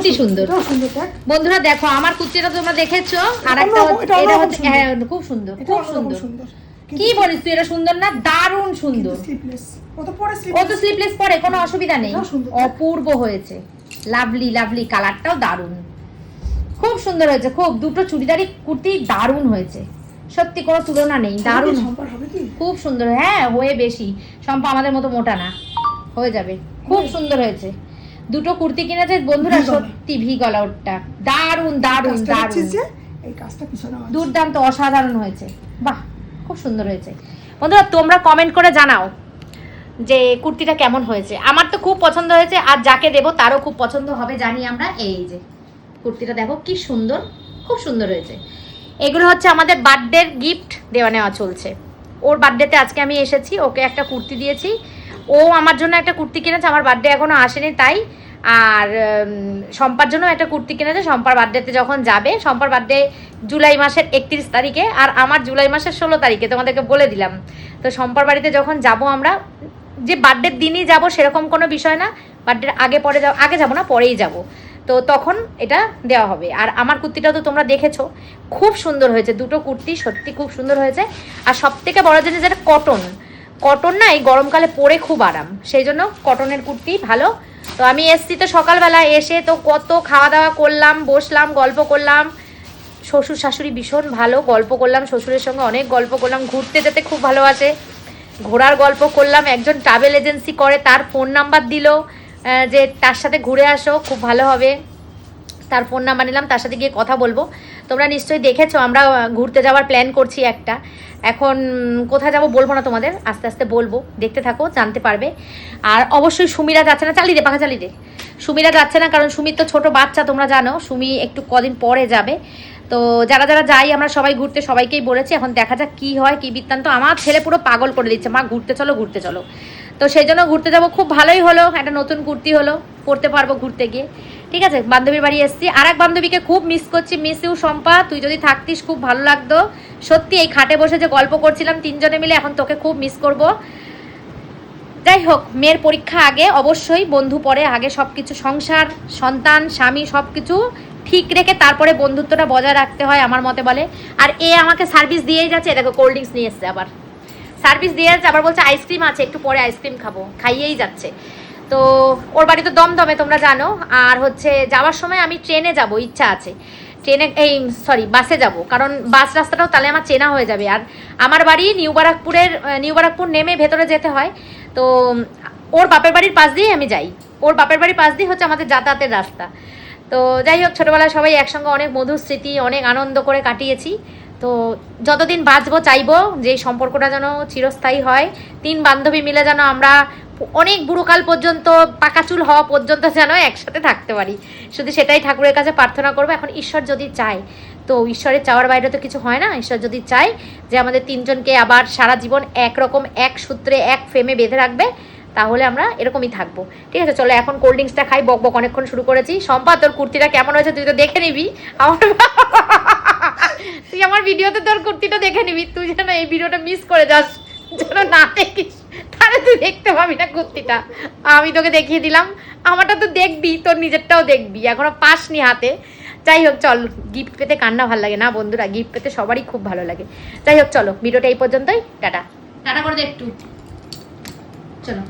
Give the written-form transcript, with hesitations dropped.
কুর্তি সুন্দর বন্ধুরা। দেখো আমার কুর্তিটা তোমরা দেখেছো, আর একটা এটা হচ্ছে খুব সুন্দর, খুব সুন্দর। কি বলিস তুই, এটা সুন্দর না? দারুণ সুন্দর। ও তো স্লিপলেস পরে, কোনো অসুবিধা নেই। অপূর্ব হয়েছে, লাভলি লাভলি, কালারটাও দারুণ, খুব সুন্দর হয়েছে। খুব দুটো চুড়িদারি কুর্তি দারুণ হয়েছে, সত্যি কোনো তুলনা নেই, দারুণ, খুব সুন্দর। হ্যাঁ হয়ে বেশি, সম্পা আমাদের মতো মোটা না, হয়ে যাবে। খুব সুন্দর হয়েছে, দুটো কুর্তি কিনেছে বন্ধুরা, সত্যি ভি গলা ওটা দারুণ দারুণ দারুণ, দুর্দান্ত, অসাধারণ হয়েছে। বাহ, খুব সুন্দর হয়েছে বন্ধুরা। তোমরা কমেন্ট করে জানাও যে কুর্তিটা কেমন হয়েছে। আমার তো খুব পছন্দ হয়েছে, আর যাকে দেবো তারও খুব পছন্দ হবে জানি আমরা। এই যে কুর্তিটা দেখো কি সুন্দর, খুব সুন্দর হয়েছে। এগুলো হচ্ছে আমাদের বার্থডের গিফট দেওয়া নেওয়া চলছে। ওর বার্থডেতে আজকে আমি এসেছি, ওকে একটা কুর্তি দিয়েছি, ও আমার জন্য একটা কুর্তি কিনেছে, আমার বার্থডে এখনো আসেনি তাই। আর শম্পার জন্য একটা কুর্তি কিনেছে, শম্পার বার্থডেতে যখন যাবে। শম্পার বার্থডে জুলাই মাসের 31 তারিখে, আর আমার জুলাই মাসের 16 তারিখে, তোমাদেরকে বলে দিলাম। তো শম্পার বাড়িতে যখন যাব আমরা, যে বার্থডের দিনই যাব সেরকম কোনো বিষয় না, বার্থডের আগে পরে আগে যাবো না, পরেই যাব। তো তখন এটা দেওয়া হবে। আর আমার কুর্তিটাও তো তোমরা দেখেছো, খুব সুন্দর হয়েছে দুটো কুর্তি, সত্যি খুব সুন্দর হয়েছে। আর সব থেকে বড় জিনিস যেটা কটন না, এই গরমকালে পরে খুব আরাম, সেই জন্য কটনের কুর্তি ভালো। তো আমি এসছি তো সকালবেলা, এসে তো কত খাওয়া দাওয়া করলাম, বসলাম, গল্প করলাম। শ্বশুর শাশুড়ি ভীষণ ভালো, গল্প করলাম, শ্বশুরের সঙ্গে অনেক গল্প করলাম। ঘুরতে যেতে খুব ভালোবাসে, ঘোরার গল্প করলাম। একজন ট্রাভেল এজেন্সি করে, তার ফোন নাম্বার দিল যে তার সাথে ঘুরে আসো, খুব ভালো হবে। তার ফোন নাম্বার নিলাম, তার সাথে গিয়ে কথা বলবো। তোমরা নিশ্চয়ই দেখেছো আমরা ঘুরতে যাওয়ার প্ল্যান করছি একটা। এখন কোথায় যাবো বলবো না তোমাদের, আস্তে আস্তে বলবো, দেখতে থাকো, জানতে পারবে। আর অবশ্যই সুমিরা যাচ্ছে না, চালিয়ে দে পাখা চালিয়ে দে। সুমিরা যাচ্ছে না, কারণ সুমির তো ছোটো বাচ্চা, তোমরা জানো। সুমি একটু কদিন পরে যাবে। তো যারা যারা যাই আমরা সবাই ঘুরতে, সবাইকেই বলেছি। এখন দেখা যাক কী হয়, কী বৃত্তান্ত। আমার ছেলে পুরো পাগল করে দিচ্ছে, মা ঘুরতে চলো ঘুরতে চলো। তো সেই জন্য ঘুরতে যাবো, খুব ভালোই হলো, একটা নতুন কুর্তি হলো, পরতে পারবো ঘুরতে গিয়ে। ঠিক আছে, বান্ধবীর বাড়ি এসেছি। আর এক বান্ধবীকে খুব মিস করছি, মিস ইউ শম্পা, তুই যদি থাকতিস খুব ভালো লাগতো। সত্যি এই খাটে বসে যে গল্প করছিলাম তিনজনে মিলে, এখন তোকে খুব মিস করব। যাই হোক, মেয়ের পরীক্ষা আগে, অবশ্যই বন্ধু পরে, আগে সব কিছু, সংসার, সন্তান, স্বামী, সব কিছু ঠিক রেখে তারপরে বন্ধুত্বটা বজায় রাখতে হয় আমার মতে বলে। আর এ আমাকে সার্ভিস দিয়েই যাচ্ছে, এটাকে কোল্ড ড্রিঙ্কস নিয়ে এসছে, আবার সার্ভিস দিয়ে যাচ্ছে, আবার বলছে আইসক্রিম আছে, একটু পরে আইসক্রিম খাবো, খাইয়েই যাচ্ছে। তো ওর বাড়ি তো দমদমে, তোমরা জানো। আর হচ্ছে যাওয়ার সময় আমি ট্রেনে যাব, ইচ্ছা আছে ট্রেনে, বাসে যাব, কারণ বাস রাস্তাটাও তাহলে আমার চেনা হয়ে যাবে। আর আমার বাড়ি নিউ বারাকপুর নেমে ভেতরে যেতে হয়। তো ওর বাপের বাড়ির পাশ দিয়েই আমি যাই, ওর বাপের বাড়ির পাশ দিয়ে হচ্ছে আমাদের যাতায়াতের রাস্তা। তো যাই হোক, ছোটোবেলায় সবাই একসঙ্গে অনেক মধুর স্মৃতি, অনেক আনন্দ করে কাটিয়েছি। তো যতদিন বাঁচবো চাইবো যে সম্পর্কটা যেন চিরস্থায়ী হয়, তিন বান্ধবী মিলে যেন আমরা অনেক বুড়োকাল পর্যন্ত, পাকা চুল হওয়া পর্যন্ত যেন একসাথে থাকতে পারি। শুধু সেটাই ঠাকুরের কাছে প্রার্থনা করবো। এখন ঈশ্বর যদি চায়, তো ঈশ্বরের চাওয়ার বাইরে তো কিছু হয় না। ঈশ্বর যদি চায় যে আমাদের তিনজনকে আবার সারা জীবন একরকম, এক সূত্রে, এক ফ্রেমে বেঁধে রাখবে, তাহলে আমরা এরকমই থাকবো। ঠিক আছে, চলো এখন কোল্ড ড্রিঙ্কসটা খাই, বক বক অনেকক্ষণ শুরু করেছি। সম্পা, তোর কুর্তিটা কেমন হয়েছে তুই তো দেখে নিবি, তুই আমার ভিডিওতে তোর কুর্তিটা দেখে নিবি, তুই যেন এই ভিডিওটা মিস করে যাস, যেন না দেখিস, তাহলে তুই দেখতে পাবি না কুর্তিটা। আমি তোকে দেখিয়ে দিলাম, আমারটা তো দেখবি, তোর নিজেরটাও দেখবি, এখনো পাসনি হাতে। যাই হোক, চল, গিফট পেতে কান্না ভালো লাগে না বন্ধুরা, গিফট পেতে সবারই খুব ভালো লাগে। যাই হোক, চলো ভিডিওটা এই পর্যন্তই, টাটা টাটা করে দে একটু, চলো।